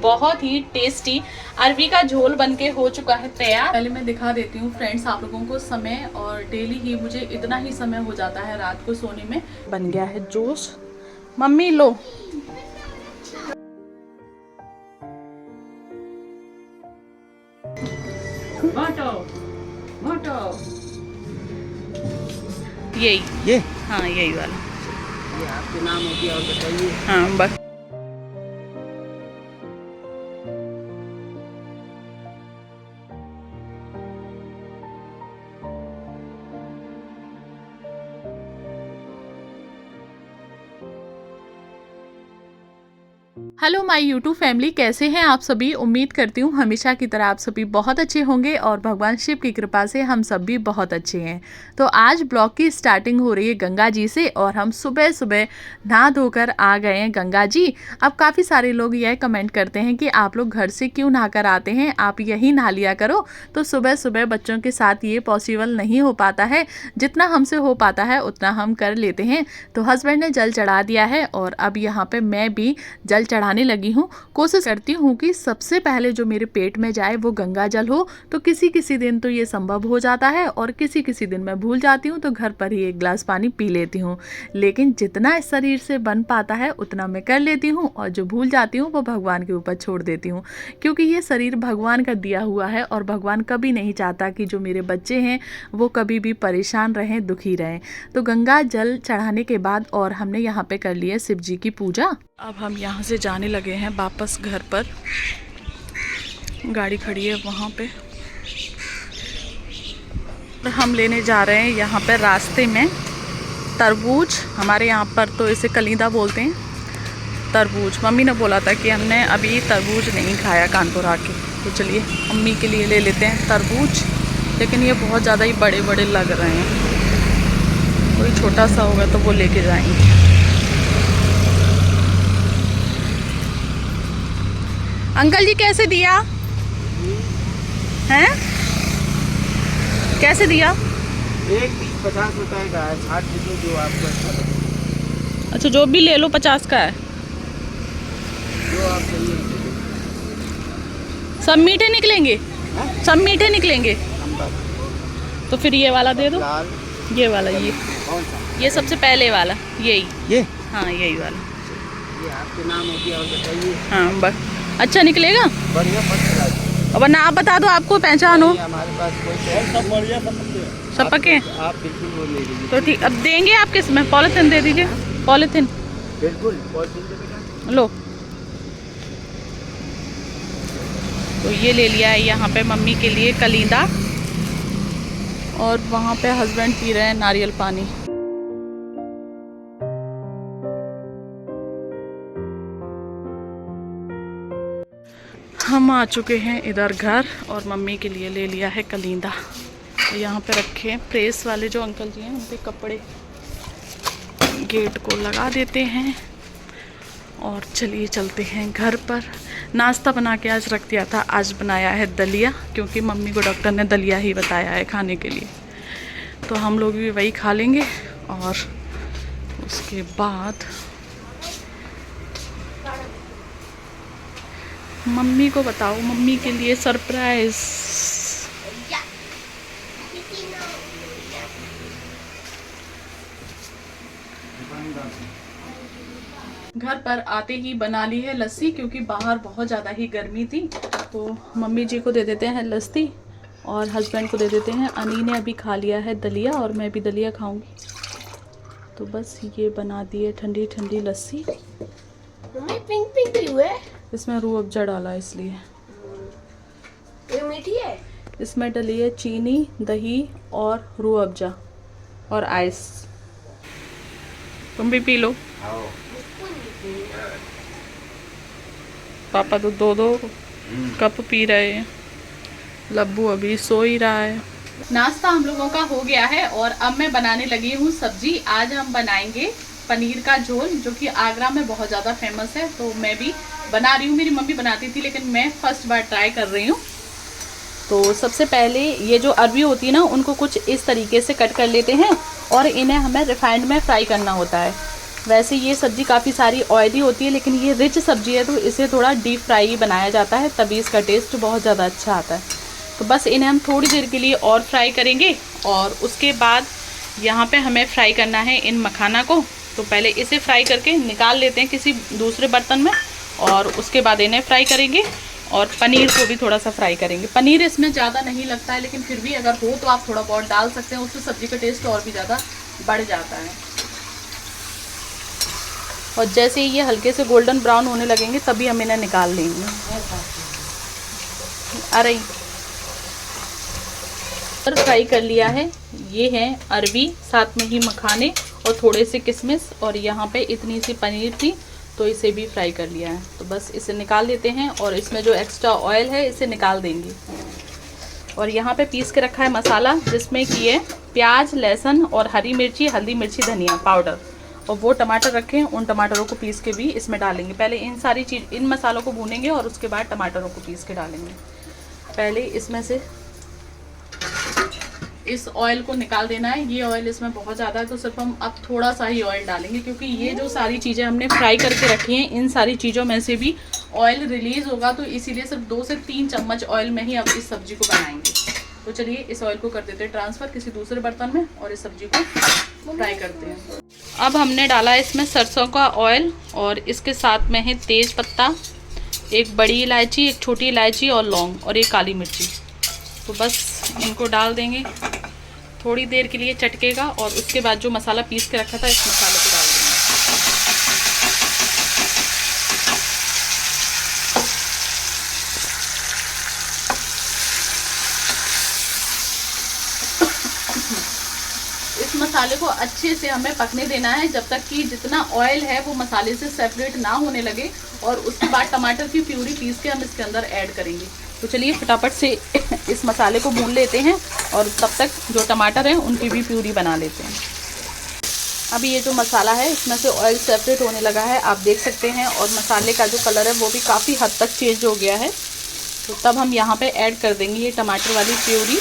बहुत ही टेस्टी अरबी का झोल बनके हो चुका है तैयार। पहले मैं दिखा देती हूँ फ्रेंड्स आप लोगों को समय, और डेली ही मुझे इतना ही समय हो जाता है रात को सोने में। बन गया है जूस, मम्मी लो। यही ये हाँ यही वाला। ये आपके नाम हो गया और बताइए। हाँ बस। हेलो माय यूट्यूब फैमिली, कैसे हैं आप सभी। उम्मीद करती हूँ हमेशा की तरह आप सभी बहुत अच्छे होंगे और भगवान शिव की कृपा से हम सब भी बहुत अच्छे हैं। तो आज ब्लॉग की स्टार्टिंग हो रही है गंगा जी से, और हम सुबह सुबह नहा धोकर आ गए हैं गंगा जी। अब काफ़ी सारे लोग यह कमेंट करते हैं कि आप लोग घर से क्यों नहा कर आते हैं, आप यही नहा लिया करो। तो सुबह सुबह बच्चों के साथ ये पॉसिबल नहीं हो पाता है, जितना हमसे हो पाता है उतना हम कर लेते हैं। तो हस्बैंड ने जल चढ़ा दिया है और अब यहाँ पे मैं भी जल चढ़ाने लगी हूँ। कोशिश करती हूँ कि सबसे पहले जो मेरे पेट में जाए वो गंगा जल हो। तो किसी किसी दिन तो ये संभव हो जाता है और किसी किसी दिन मैं भूल जाती हूँ, तो घर पर ही एक गिलास पानी पी लेती हूँ। लेकिन जितना इस शरीर से बन पाता है उतना मैं कर लेती हूँ, और जो भूल जाती हूँ वो भगवान के ऊपर छोड़ देती हूँ, क्योंकि ये शरीर भगवान का दिया हुआ है और भगवान कभी नहीं चाहता कि जो मेरे बच्चे हैं वो कभी भी परेशान रहें, दुखी रहें। तो गंगा जल चढ़ाने के बाद और हमने यहाँ पे कर ली है शिव जी की पूजा। अब हम यहाँ से जाने लगे हैं वापस घर पर। गाड़ी खड़ी है वहाँ पे, हम लेने जा रहे हैं यहाँ पे रास्ते में तरबूज। हमारे यहाँ पर तो इसे कलींदा बोलते हैं, तरबूज। मम्मी ने बोला था कि हमने अभी तरबूज नहीं खाया कानपुर आके, तो चलिए मम्मी के लिए ले लेते हैं तरबूज। लेकिन ये बहुत ज़्यादा ही बड़े बड़े लग रहे हैं, कोई छोटा सा होगा तो वो लेके जाएंगे। अंकल जी कैसे दिया हैं, कैसे दिया? एक पीस 50 रुपए का है, 60 रुपये जो आपको अच्छा लगे। अच्छा जो भी ले लो 50 का है। जो आप चाहिए सब मीठे निकलेंगे? सब मीठे निकलेंगे? तो फिर ये वाला दे दो, लाल ये वाला, ये कौन सा? ये सबसे पहले वाला, यही। ये हाँ यही वाला। ये आपके नाम हो गया और बताइए। हाँ बस, अच्छा निकलेगा। बढ़िया फर्स्ट क्लास। अब ना आप बता दो, आपको पहचान हो। हमारे पास कोई सब बढ़िया सब पके आप बिल्कुल वो ले लीजिए। तो ठीक। अब देंगे आप किस में? पॉलीथिन दे दीजिए, पॉलीथिन बिल्कुल पॉलीथिन दे बेटा। लो। तो ये ले लिया है यहाँ पे मम्मी के लिए कलींदा, और वहाँ पे हस्बैंड पी रहे हैं नारियल पानी। हम आ चुके हैं इधर घर, और मम्मी के लिए ले लिया है कलींदा। तो यहाँ पे रखे हैं प्रेस वाले जो अंकल जी हैं, उनके कपड़े गेट को लगा देते हैं, और चलिए चलते हैं घर पर। नाश्ता बना के आज रख दिया था, आज बनाया है दलिया, क्योंकि मम्मी को डॉक्टर ने दलिया ही बताया है खाने के लिए। तो हम लोग भी वही खा लेंगे, और उसके बाद मम्मी को बताओ, मम्मी के लिए सरप्राइज। घर पर आते ही बना ली है लस्सी, क्योंकि बाहर बहुत ज़्यादा ही गर्मी थी। तो मम्मी जी को दे देते हैं लस्सी, और हस्बैंड को दे देते हैं। अनी ने अभी खा लिया है दलिया, और मैं भी दलिया खाऊंगी। तो बस ये बना दी है ठंडी ठंडी लस्सी। मम्मी पिंक पिंक क्यों है? इसमें रूह अफ़ज़ा डाला इसलिए। ये मीठी है? इसमें डली है चीनी, दही और रूह अफ़ज़ा और आइस। तुम भी पी लो। पापा तो दो दो कप पी रहे हैं, लब्बू अभी सो ही रहा है। नाश्ता हम लोगों का हो गया है, और अब मैं बनाने लगी हूँ सब्जी। आज हम बनाएंगे पनीर का झोल, जो कि आगरा में बहुत ज़्यादा फेमस है। तो मैं भी बना रही हूँ, मेरी मम्मी बनाती थी लेकिन मैं फर्स्ट बार ट्राई कर रही हूँ। तो सबसे पहले ये जो अरबी होती है ना, उनको कुछ इस तरीके से कट कर लेते हैं, और इन्हें हमें रिफाइंड में फ्राई करना होता है। वैसे ये सब्ज़ी काफ़ी सारी ऑयली होती है, लेकिन ये रिच सब्ज़ी है तो इसे थोड़ा डीप फ्राई बनाया जाता है, तभी इसका टेस्ट बहुत ज़्यादा अच्छा आता है। तो बस इन्हें हम थोड़ी देर के लिए और फ्राई करेंगे और उसके बाद यहाँ पे हमें फ्राई करना है इन मखाना को। तो पहले इसे फ्राई करके निकाल लेते हैं किसी दूसरे बर्तन में, और उसके बाद इन्हें फ्राई करेंगे और पनीर को भी थोड़ा सा फ्राई करेंगे। पनीर इसमें ज़्यादा नहीं लगता है, लेकिन फिर भी अगर हो तो आप थोड़ा बहुत डाल सकते हैं, उससे सब्ज़ी का टेस्ट और भी ज़्यादा बढ़ जाता है। और जैसे ही ये हल्के से गोल्डन ब्राउन होने लगेंगे तभी हम इन्हें निकाल लेंगे। अरे फ्राई कर लिया है। ये है अरबी, साथ में ही मखाने और थोड़े से किशमिश, और यहाँ पे इतनी सी पनीर थी तो इसे भी फ्राई कर लिया है। तो बस इसे निकाल लेते हैं और इसमें जो एक्स्ट्रा ऑयल है इसे निकाल देंगे। और यहाँ पे पीस के रखा है मसाला, जिसमें कि है प्याज, लहसुन और हरी मिर्ची, हल्दी मिर्ची, धनिया पाउडर, और वो टमाटर रखे हैं, उन टमाटरों को पीस के भी इसमें डालेंगे। पहले इन मसालों को भूनेंगे और उसके बाद टमाटरों को पीस के डालेंगे। पहले इसमें से इस ऑयल को निकाल देना है। ये ऑयल इसमें बहुत ज़्यादा है तो सिर्फ हम अब थोड़ा सा ही ऑयल डालेंगे, क्योंकि ये जो सारी चीज़ें हमने फ्राई करके रखी हैं, इन सारी चीज़ों में से भी ऑयल रिलीज़ होगा, तो इसीलिए सिर्फ 2 से 3 चम्मच ऑयल में ही अब इस सब्ज़ी को बनाएंगे। तो चलिए इस ऑयल को कर देते हैं ट्रांसफ़र किसी दूसरे बर्तन में और इस सब्ज़ी को फ्राई करते हैं। अब हमने डाला इसमें सरसों का ऑयल, और इसके साथ में है तेज़ पत्ता, एक बड़ी इलायची, एक छोटी इलायची और लौंग और एक काली मिर्ची। तो बस इनको डाल देंगे, थोड़ी देर के लिए चटकेगा और उसके बाद जो मसाला पीस के रखा था इस मसाले को डाल देंगे। इस मसाले को अच्छे से हमें पकने देना है जब तक कि जितना ऑयल है वो मसाले से सेपरेट ना होने लगे, और उसके बाद टमाटर की प्यूरी पीस के हम इसके अंदर ऐड करेंगे। तो चलिए फटाफट से इस मसाले को भून लेते हैं और तब तक जो टमाटर हैं उनकी भी प्यूरी बना लेते हैं। अभी ये जो मसाला है इसमें से ऑयल सेपरेट होने लगा है, आप देख सकते हैं, और मसाले का जो कलर है वो भी काफ़ी हद तक चेंज हो गया है। तो तब हम यहाँ पे ऐड कर देंगे ये टमाटर वाली प्यूरी,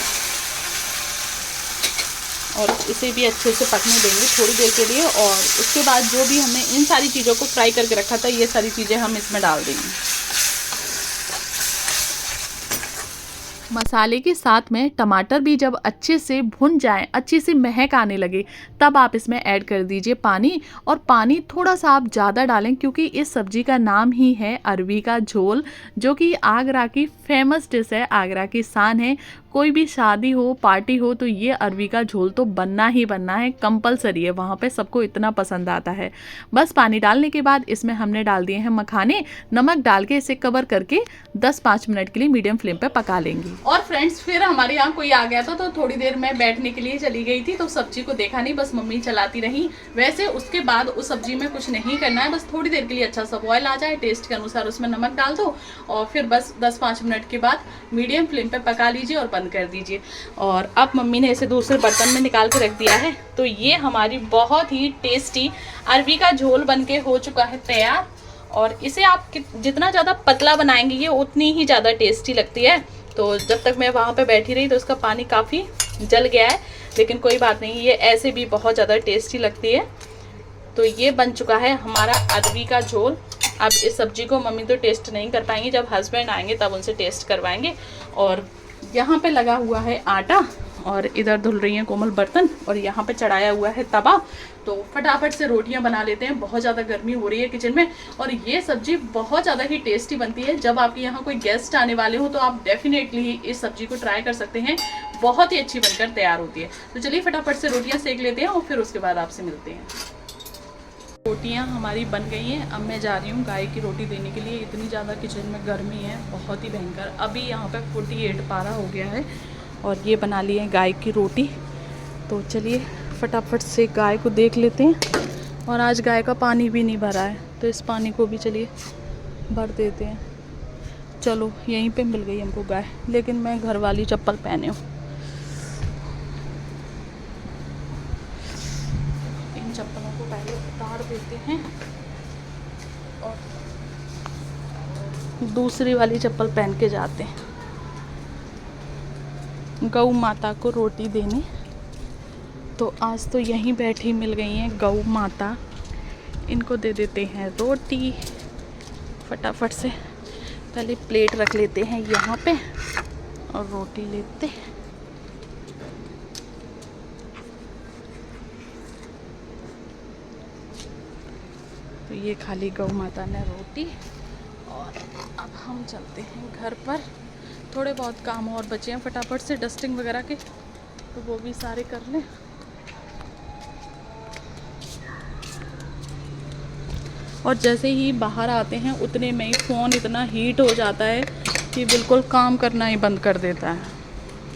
और इसे भी अच्छे से पकने देंगे थोड़ी देर के लिए। और उसके बाद जो भी हमने इन सारी चीज़ों को फ्राई करके रखा था, ये सारी चीज़ें हम इसमें डाल देंगे। मसाले के साथ में टमाटर भी जब अच्छे से भुन जाएं, अच्छी सी महक आने लगे, तब आप इसमें ऐड कर दीजिए पानी। और पानी थोड़ा सा आप ज़्यादा डालें, क्योंकि इस सब्ज़ी का नाम ही है अरबी का झोल, जो कि आगरा की फेमस डिश है, आगरा की शान है। कोई भी शादी हो, पार्टी हो, तो ये अरबी का झोल तो बनना ही बनना है, कंपलसरी है, वहाँ पे सबको इतना पसंद आता है। बस पानी डालने के बाद इसमें हमने डाल दिए हैं मखाने, नमक डाल के इसे कवर करके 10-5 मिनट के लिए मीडियम फ्लेम पे पका लेंगे। और फ्रेंड्स, फिर हमारे यहाँ कोई आ गया था तो थोड़ी देर मैं बैठने के लिए चली गई थी, तो सब्जी को देखा नहीं, बस मम्मी चलाती रही। वैसे उसके बाद उस सब्जी में कुछ नहीं करना है, बस थोड़ी देर के लिए अच्छा सा बॉयल आ जाए, टेस्ट के अनुसार उसमें नमक डाल दो, और फिर बस 10-5 मिनट के बाद मीडियम फ्लेम पे पका लीजिए और बंद कर दीजिए। और अब मम्मी ने इसे दूसरे बर्तन में निकाल के रख दिया है। तो ये हमारी बहुत ही टेस्टी अरबी का झोल बनके हो चुका है तैयार। और इसे आप जितना ज़्यादा पतला बनाएंगे ये उतनी ही ज़्यादा टेस्टी लगती है। तो जब तक मैं वहाँ पे बैठी रही तो इसका पानी काफ़ी जल गया है, लेकिन कोई बात नहीं, ये ऐसे भी बहुत ज़्यादा टेस्टी लगती है। तो ये बन चुका है हमारा अरबी का झोल। अब इस सब्ज़ी को मम्मी तो टेस्ट नहीं कर पाएंगी, जब हस्बैंड आएंगे तब उनसे टेस्ट करवाएंगे। और यहाँ पे लगा हुआ है आटा, और इधर धुल रही हैं कोमल बर्तन, और यहाँ पे चढ़ाया हुआ है तवा। तो फटाफट से रोटियां बना लेते हैं, बहुत ज़्यादा गर्मी हो रही है किचन में। और ये सब्जी बहुत ज़्यादा ही टेस्टी बनती है। जब आपके यहाँ कोई गेस्ट आने वाले हो तो आप डेफिनेटली इस सब्जी को ट्राई कर सकते हैं, बहुत ही अच्छी बनकर तैयार होती है। तो चलिए फटाफट से रोटियाँ सेक लेते हैं और फिर उसके बाद आपसे मिलते हैं। रोटियां हमारी बन गई हैं। अब मैं जा रही हूँ गाय की रोटी देने के लिए। इतनी ज़्यादा किचन में गर्मी है, बहुत ही भयंकर। अभी यहाँ पे 48 पारा हो गया है, और ये बना ली है गाय की रोटी। तो चलिए फटाफट से गाय को देख लेते हैं। और आज गाय का पानी भी नहीं भरा है, तो इस पानी को भी चलिए भर देते हैं। चलो, यहीं पे मिल गई हमको गाय, लेकिन मैं घर वाली चप्पल पहने हूँ। इन चप्पलों को पहले उतार देते हैं और दूसरी वाली चप्पल पहन के जाते हैं गौ माता को रोटी देने। तो आज तो यहीं बैठी मिल गई हैं गौ माता। इनको दे देते हैं रोटी फटाफट से। पहले प्लेट रख लेते हैं यहाँ पे और रोटी लेते। तो ये खाली गौ माता ने रोटी। और अब हम चलते हैं घर पर। थोड़े बहुत काम और बचे हैं फटाफट से डस्टिंग वगैरह के, तो वो भी सारे कर लें। और जैसे ही बाहर आते हैं उतने में ही फ़ोन इतना हीट हो जाता है कि बिल्कुल काम करना ही बंद कर देता है।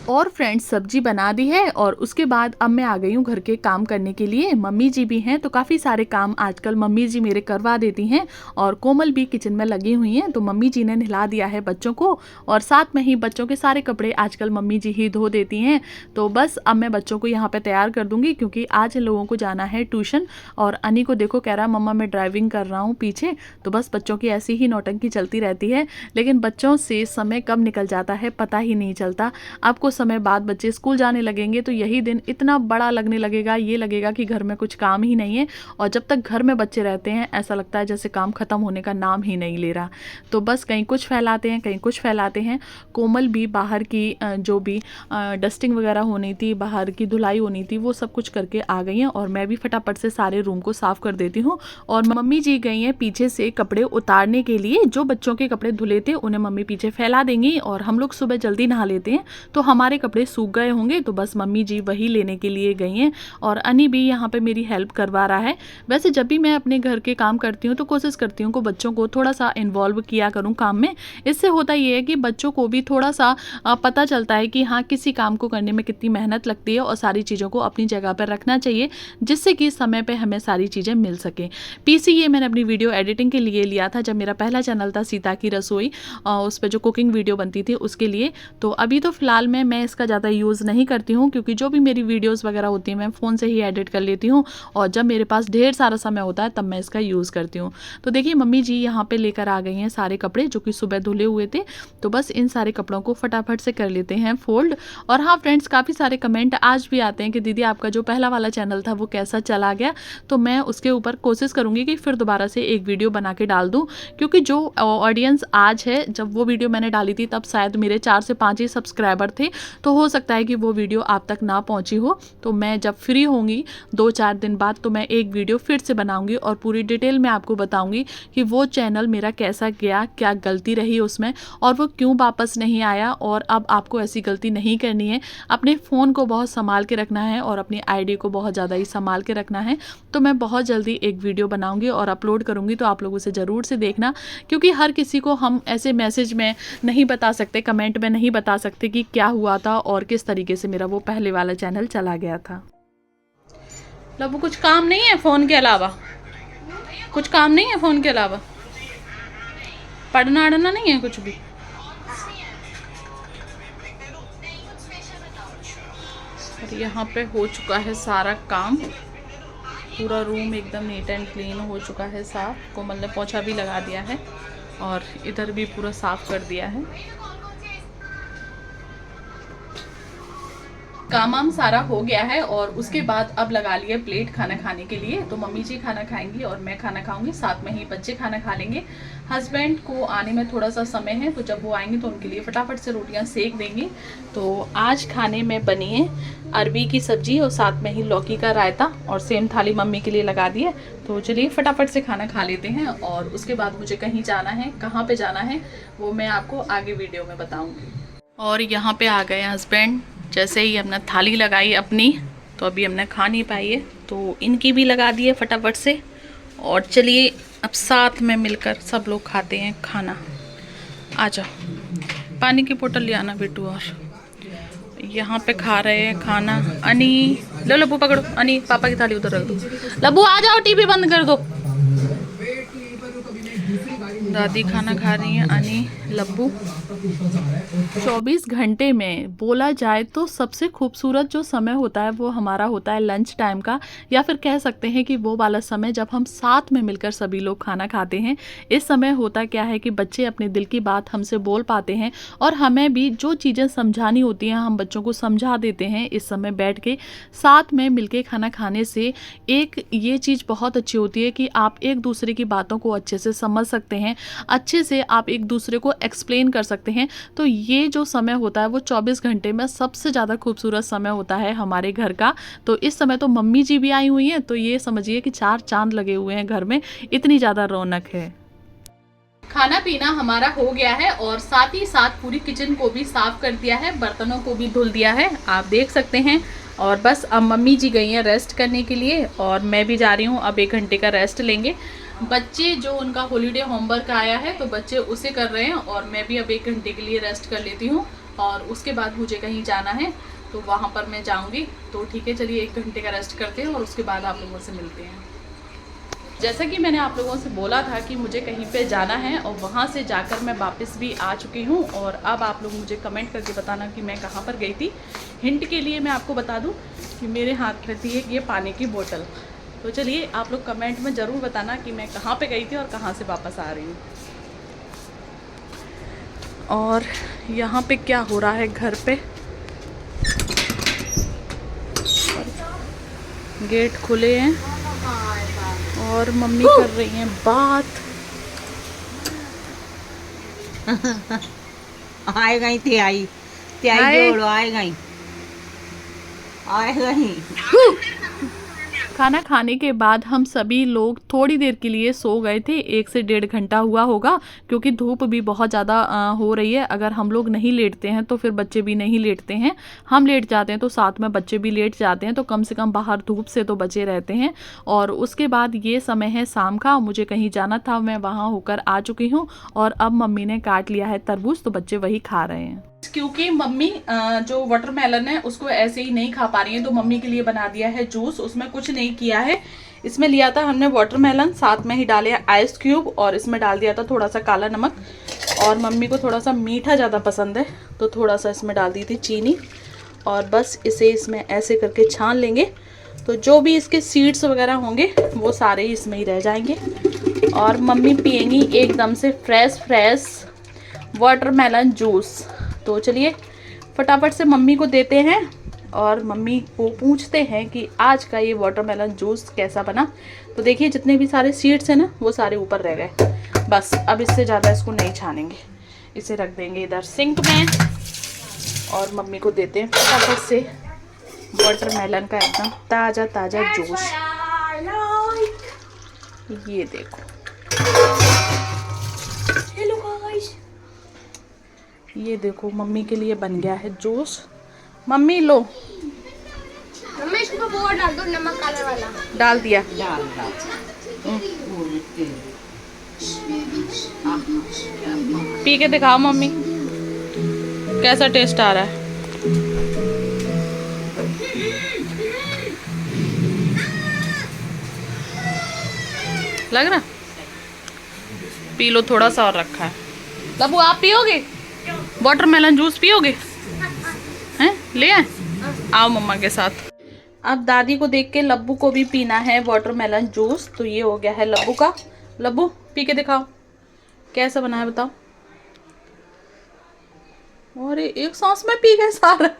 और फ्रेंड्स सब्जी बना दी है और उसके बाद अब मैं आ गई हूँ घर के काम करने के लिए। मम्मी जी भी हैं तो काफ़ी सारे काम आजकल मम्मी जी मेरे करवा देती हैं और कोमल भी किचन में लगी हुई हैं। तो मम्मी जी ने नहला दिया है बच्चों को और साथ में ही बच्चों के सारे कपड़े आजकल मम्मी जी ही धो देती हैं। तो बस अब मैं बच्चों को यहाँ पर तैयार कर दूँगी क्योंकि आज इन लोगों को जाना है ट्यूशन। और अनी को देखो कह रहा मम्मा मैं ड्राइविंग कर रहा हूँ पीछे। तो बस बच्चों की ऐसी ही नौटंकी चलती रहती है, लेकिन बच्चों से समय कब निकल जाता है पता ही नहीं चलता। आपको समय बाद बच्चे स्कूल जाने लगेंगे तो यही दिन इतना बड़ा लगने लगेगा, ये लगेगा कि घर में कुछ काम ही नहीं है। और जब तक घर में बच्चे रहते हैं ऐसा लगता है जैसे काम खत्म होने का नाम ही नहीं ले रहा। तो बस कहीं कुछ फैलाते हैं कहीं कुछ फैलाते हैं। कोमल भी बाहर की जो भी डस्टिंग वगैरह होनी थी, बाहर की धुलाई होनी थी, वो सब कुछ करके आ गई हैं और मैं भी फटाफट से सारे रूम को साफ कर देती हूँ। और मम्मी जी गई हैं पीछे से कपड़े उतारने के लिए। जो बच्चों के कपड़े धुले थे उन्हें मम्मी पीछे फैला देंगी और हम लोग सुबह जल्दी नहा लेते हैं तो हमारे कपड़े सूख गए होंगे। तो बस मम्मी जी वही लेने के लिए गई हैं और अनी भी यहाँ पे मेरी हेल्प करवा रहा है। वैसे जब भी मैं अपने घर के काम करती हूँ तो कोशिश करती हूँ कि बच्चों को थोड़ा सा इन्वॉल्व किया करूँ काम में। इससे होता ये है कि बच्चों को भी थोड़ा सा पता चलता है कि हाँ किसी काम को करने में कितनी मेहनत लगती है और सारी चीज़ों को अपनी जगह पर रखना चाहिए जिससे कि समय पर हमें सारी चीज़ें मिल सकें। पीसी ये मैंने अपनी वीडियो एडिटिंग के लिए लिया था जब मेरा पहला चैनल था सीता की रसोई, उस पर जो कुकिंग वीडियो बनती थी उसके लिए। तो अभी तो फिलहाल मैं इसका ज़्यादा यूज़ नहीं करती हूँ क्योंकि जो भी मेरी वीडियोस वगैरह होती हैं मैं फ़ोन से ही एडिट कर लेती हूँ और जब मेरे पास ढेर सारा समय होता है तब मैं इसका यूज़ करती हूँ। तो देखिए मम्मी जी यहाँ पे लेकर आ गई हैं सारे कपड़े जो कि सुबह धुले हुए थे। तो बस इन सारे कपड़ों को फटाफट से कर लेते हैं फोल्ड। और हाँ फ्रेंड्स काफ़ी सारे कमेंट आज भी आते हैं कि दीदी आपका जो पहला वाला चैनल था वो कैसा चला गया। तो मैं उसके ऊपर कोशिश करूँगी कि फिर दोबारा से एक वीडियो बना के डाल दूँ क्योंकि जो ऑडियंस आज है, जब वो वीडियो मैंने डाली थी तब शायद मेरे 4 से 5 ही सब्सक्राइबर थे। तो हो सकता है कि वो वीडियो आप तक ना पहुंची हो। तो मैं जब फ्री होंगी 2-4 दिन बाद तो मैं एक वीडियो फिर से बनाऊंगी और पूरी डिटेल में आपको बताऊंगी कि वो चैनल मेरा कैसा गया, क्या गलती रही उसमें और वो क्यों वापस नहीं आया। और अब आपको ऐसी गलती नहीं करनी है, अपने फ़ोन को बहुत संभाल के रखना है और अपनी आईडी को बहुत ज़्यादा ही संभाल के रखना है। तो मैं बहुत जल्दी एक वीडियो बनाऊंगी और अपलोड करूंगी, तो आप लोग उसे ज़रूर से देखना क्योंकि हर किसी को हम ऐसे मैसेज में नहीं बता सकते, कमेंट में नहीं बता सकते कि क्या हुआ था और किस तरीके से मेरा वो पहले वाला चैनल चला गया था। लबू कुछ काम नहीं है फ़ोन के अलावा? कुछ काम नहीं है फ़ोन के अलावा? पढ़ना अड़ना नहीं है कुछ भी? और यहाँ पे हो चुका है सारा काम, पूरा रूम एकदम नीट एंड क्लीन हो चुका है साफ। कोमल ने पोछा भी लगा दिया है और इधर भी पूरा साफ कर दिया है। काम सारा हो गया है और उसके बाद अब लगा लिया प्लेट खाना खाने के लिए। तो मम्मी जी खाना खाएंगी और मैं खाना खाऊंगी, साथ में ही बच्चे खाना खा लेंगे। हस्बैंड को आने में थोड़ा सा समय है तो जब वो आएंगे तो उनके लिए फटाफट से रोटियां सेक देंगी। तो आज खाने में बनी है अरबी की सब्जी और साथ में ही लौकी का रायता और सेम थाली मम्मी के लिए लगा दी है। तो चलिए फटाफट से खाना खा लेते हैं और उसके बाद मुझे कहीं जाना है, कहाँ पे जाना है वो मैं आपको आगे वीडियो में बताऊँगी। और यहाँ पे आ गए हस्बैंड। जैसे ही हमने थाली लगाई अपनी तो अभी हमने खा नहीं पाई है तो इनकी भी लगा दी है फटाफट से। और चलिए अब साथ में मिलकर सब लोग खाते हैं खाना। आ जाओ, पानी की बोतल ले आना बेटू। और यहाँ पे खा रहे हैं खाना। अनी लो, लब्बू पकड़ो, अनी पापा की थाली उधर रख दो। लब्बू आ जाओ, टीवी बंद कर दो। दादी खाना खा रही हैं, अनी, लब्बू। 24 घंटे में बोला जाए तो सबसे खूबसूरत जो समय होता है वो हमारा होता है लंच टाइम का, या फिर कह सकते हैं कि वो वाला समय जब हम साथ में मिलकर सभी लोग खाना खाते हैं। इस समय होता क्या है कि बच्चे अपने दिल की बात हमसे बोल पाते हैं और हमें भी जो चीज़ें समझानी होती हैं हम बच्चों को समझा देते हैं। इस समय बैठ के साथ में मिलके खाना खाने से एक ये चीज़ बहुत अच्छी होती है कि आप एक दूसरे की बातों को अच्छे से समझ सकते हैं, अच्छे से आप एक दूसरे को एक्सप्लेन कर सकते हैं। तो ये जो समय होता है वो 24 घंटे में सबसे ज़्यादा खूबसूरत समय होता है हमारे घर का। तो इस समय तो मम्मी जी भी आई हुई हैं, तो ये समझिए कि 4 चांद लगे हुए हैं घर में, इतनी ज़्यादा रौनक है। खाना पीना हमारा हो गया है और साथ ही साथ पूरी किचन को भी साफ कर दिया है, बर्तनों को भी धुल दिया है, आप देख सकते हैं। और बस अब मम्मी जी गई हैं रेस्ट करने के लिए और मैं भी जा रही हूँ, अब 1 घंटे का रेस्ट लेंगे। बच्चे जो उनका हॉलीडे होमवर्क आया है तो बच्चे उसे कर रहे हैं और मैं भी अब 1 घंटे के लिए रेस्ट कर लेती हूँ और उसके बाद मुझे कहीं जाना है तो वहाँ पर मैं जाऊँगी। तो ठीक है, चलिए 1 घंटे का रेस्ट करते हैं और उसके बाद आप लोगों से मिलते हैं। जैसा कि मैंने आप लोगों से बोला था कि मुझे कहीं पे जाना है और वहाँ से जाकर मैं वापस भी आ चुकी हूँ और अब आप लोग मुझे कमेंट करके बताना कि मैं कहाँ पर गई थी। हिंट के लिए मैं आपको बता दूँ कि मेरे हाथ में थी एक ये पानी की बोतल। तो चलिए आप लोग कमेंट में ज़रूर बताना कि मैं कहाँ पे गई थी और कहाँ से वापस आ रही हूँ। और यहाँ पे क्या हो रहा है घर पे, गेट खुले हैं और मम्मी कर रही हैं बात। आए गई त्याई जोड़ो आए गई। खाना खाने के बाद हम सभी लोग थोड़ी देर के लिए सो गए थे, 1 से 1.5 घंटा हुआ होगा, क्योंकि धूप भी बहुत ज़्यादा हो रही है। अगर हम लोग नहीं लेटते हैं तो फिर बच्चे भी नहीं लेटते हैं, हम लेट जाते हैं तो साथ में बच्चे भी लेट जाते हैं, तो कम से कम बाहर धूप से तो बचे रहते हैं। और उसके बाद ये समय है शाम का, मुझे कहीं जाना था, मैं वहाँ होकर आ चुकी हूँ और अब मम्मी ने काट लिया है तरबूज, तो बच्चे वही खा रहे हैं। क्योंकि मम्मी जो वाटरमेलन है उसको ऐसे ही नहीं खा पा रही है तो मम्मी के लिए बना दिया है जूस। उसमें कुछ नहीं किया है, इसमें लिया था हमने वाटरमेलन, साथ में ही डाले आइस क्यूब और इसमें डाल दिया था थोड़ा सा काला नमक। और मम्मी को थोड़ा सा मीठा ज़्यादा पसंद है तो थोड़ा सा इसमें डाल दी थी चीनी और बस इसे इसमें ऐसे करके छान लेंगे। तो जो भी इसके सीड्स वगैरह होंगे वो सारे ही इसमें ही रह जाएंगे और मम्मी पियेंगी एकदम से फ्रेश वाटरमेलन जूस। तो चलिए फटाफट से मम्मी को देते हैं और मम्मी को पूछते हैं कि आज का ये वाटरमेलन जूस कैसा बना। तो देखिए जितने भी सारे सीड्स हैं ना वो सारे ऊपर रह गए, बस अब इससे ज़्यादा इसको नहीं छानेंगे, इसे रख देंगे इधर सिंक में और मम्मी को देते हैं फटाफट से वाटरमेलन का एकदम ताज़ा ताज़ा जूस। ये देखो, ये देखो मम्मी के लिए बन गया है जूस। मम्मी लो, मम्मी इसको वो डाल दो, नमक काला वाला डाल दिया। पी के दिखाओ मम्मी कैसा टेस्ट आ रहा है। लग रहा, पी लो, थोड़ा सा और रखा है। लबू आप पियोगे वाटरमेलन जूस, पियोगे हैं? ले आए, आओ मम्मा के साथ। अब दादी को देख के लब्बू को भी पीना है वाटरमेलन जूस। तो ये हो गया है लब्बू का। लब्बू पी के दिखाओ कैसा बना है, बताओ। और एक सांस में पी गए सारा।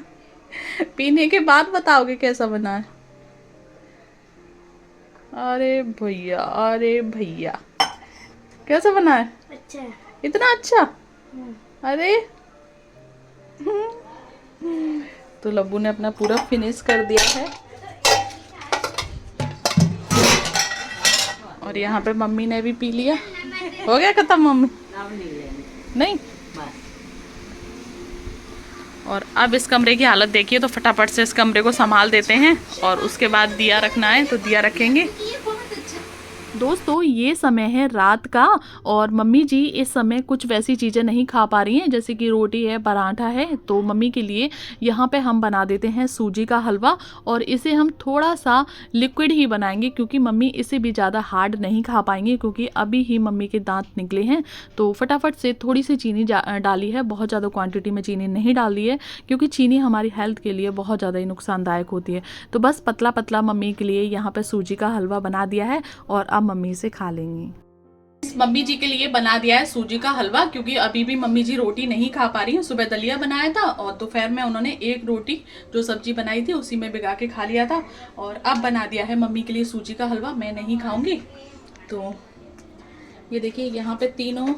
पीने के बाद बताओगे कैसा बना है। अरे भैया, अरे भैया, कैसा बना है? अच्छा है। इतना अच्छा? अरे तो लब्बू ने अपना पूरा फिनिश कर दिया है और यहाँ पे मम्मी ने भी पी लिया। हो गया खत्म मम्मी? नहीं। और अब इस कमरे की हालत देखिए, तो फटाफट से इस कमरे को संभाल देते हैं और उसके बाद दिया रखना है तो दिया रखेंगे। दोस्तों ये समय है रात का और मम्मी जी इस समय कुछ वैसी चीज़ें नहीं खा पा रही हैं जैसे कि रोटी है, पराठा है। तो मम्मी के लिए यहाँ पे हम बना देते हैं सूजी का हलवा और इसे हम थोड़ा सा लिक्विड ही बनाएंगे क्योंकि मम्मी इसे भी ज़्यादा हार्ड नहीं खा पाएंगे क्योंकि अभी ही मम्मी के दांत निकले हैं। तो फटाफट से थोड़ी सी चीनी डाली है, बहुत ज़्यादा क्वान्टिटी में चीनी नहीं डाली है क्योंकि चीनी हमारी हेल्थ के लिए बहुत ज़्यादा ही नुकसानदायक होती है। तो बस पतला पतला मम्मी के लिए यहाँ पर सूजी का हलवा बना दिया है और अब मम्मी से खा लेंगी। मम्मी जी के लिए बना दिया है सूजी का हलवा क्योंकि अभी भी मम्मी जी रोटी नहीं खा पा रही हैं। सुबह दलिया बनाया था और दोपहर में उन्होंने एक रोटी जो सब्जी बनाई थी उसी में भिगा के खा लिया था और अब बना दिया है मम्मी के लिए सूजी का हलवा। मैं नहीं खाऊंगी। तो ये देखिए यहाँ पे तीनों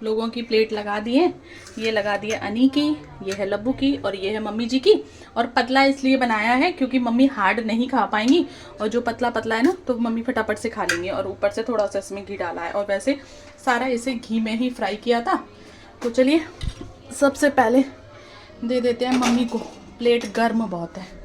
लोगों की प्लेट लगा दी है। ये लगा दी है अनी की, ये है लब्बू की और ये है मम्मी जी की। और पतला इसलिए बनाया है क्योंकि मम्मी हार्ड नहीं खा पाएंगी और जो पतला पतला है ना तो मम्मी फटाफट से खा लेंगे। और ऊपर से थोड़ा सा इसमें घी डाला है और वैसे सारा इसे घी में ही फ्राई किया था। तो चलिए सबसे पहले दे देते हैं मम्मी को, प्लेट गर्म बहुत है।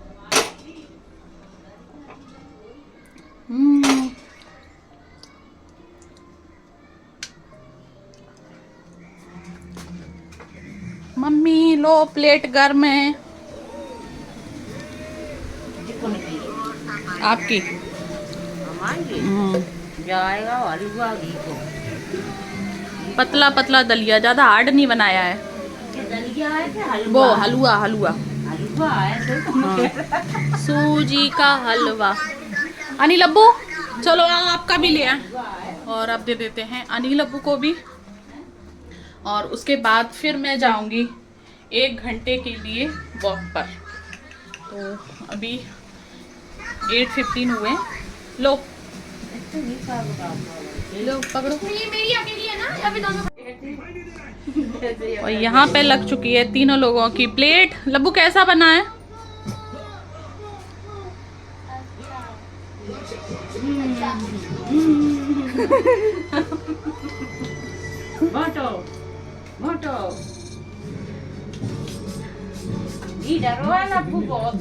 मम्मी लो प्लेट गर्म है आपकी। जाएगा हलवा घी को। पतला पतला दलिया, ज्यादा हार्ड नहीं बनाया है। दलिया है कि वो हलवा? हलवा हलवा है तो सूजी का हलवा। अनिल अब्बू चलो आपका भी ले आए और अब दे देते हैं अनिल अब्बू को भी। और उसके बाद फिर मैं जाऊंगी 1 घंटे के लिए वॉक पर। तो अभी 8:15 हुए। लो पकड़ो। मेरी अकेली है ना, अभी दोनों और यहाँ पे लग चुकी है तीनों लोगों की प्लेट। लब्बू कैसा बना है? मोटो मोटो ये डरो है ना बहुत।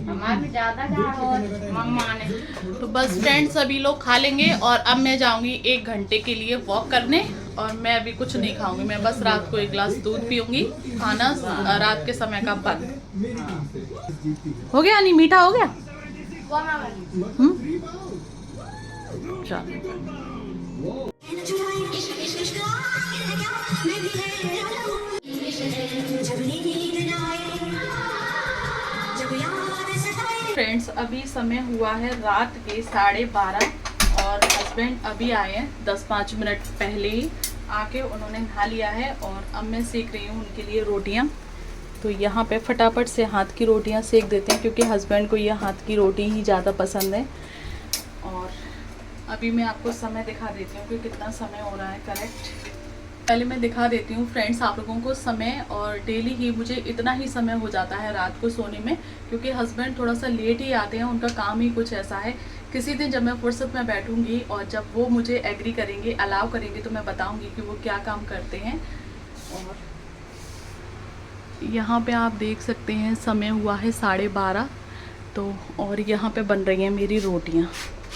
हमारा भी ज्यादा डर मम्मा ने। तो बस फ्रेंड्स सभी लोग खा लेंगे और अब मैं जाऊंगी 1 घंटे के लिए वॉक करने। और मैं अभी कुछ नहीं खाऊंगी, मैं बस रात को 1 गिलास दूध पीऊंगी। खाना रात के समय का बंद हो गया। नहीं मीठा हो गया। चलो फ्रेंड्स अभी समय हुआ है रात के 12:30 और हस्बैंड अभी आए हैं 10-5 मिनट पहले ही। आके उन्होंने नहा लिया है और अब मैं सेक रही हूँ उनके लिए रोटियाँ। तो यहाँ पे फटाफट से हाथ की रोटियाँ सेक देते हैं क्योंकि हस्बैंड को ये हाथ की रोटी ही ज़्यादा पसंद है। और अभी मैं आपको समय दिखा देती हूँ कि कितना समय हो रहा है करेक्ट। पहले मैं दिखा देती हूँ फ्रेंड्स आप लोगों को समय। और डेली ही मुझे इतना ही समय हो जाता है रात को सोने में क्योंकि हस्बैंड थोड़ा सा लेट ही आते हैं। उनका काम ही कुछ ऐसा है। किसी दिन जब मैं फुर्सत में बैठूंगी और जब वो मुझे एग्री करेंगे, अलाउ करेंगे तो मैं बताऊंगी कि वो क्या काम करते हैं। और यहाँ पे आप देख सकते हैं समय हुआ है 12:30। तो और यहाँ पे बन रही हैं मेरी रोटियाँ।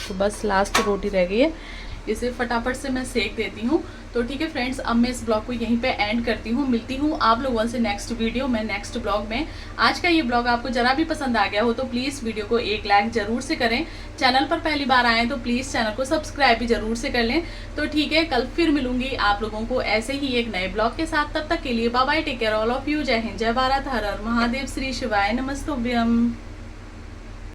तो बस लास्ट रोटी रह गई है, इसे फटाफट से मैं सेक देती हूँ। तो ठीक है फ्रेंड्स अब मैं इस ब्लॉग को यहीं पे एंड करती हूँ। मिलती हूँ आप लोगों से नेक्स्ट वीडियो में, नेक्स्ट ब्लॉग में। आज का ये ब्लॉग आपको जरा भी पसंद आ गया हो तो प्लीज़ वीडियो को 1 लाइक ज़रूर से करें। चैनल पर पहली बार आएँ तो प्लीज़ चैनल को सब्सक्राइब भी ज़रूर से कर लें। तो ठीक है कल फिर मिलूंगी आप लोगों को ऐसे ही एक नए ब्लॉग के साथ। तब तक के लिए bye bye, take care all of you. जय हिंद, जय भारत, हर हर महादेव, श्री शिवाय नमस्तुभ्यम।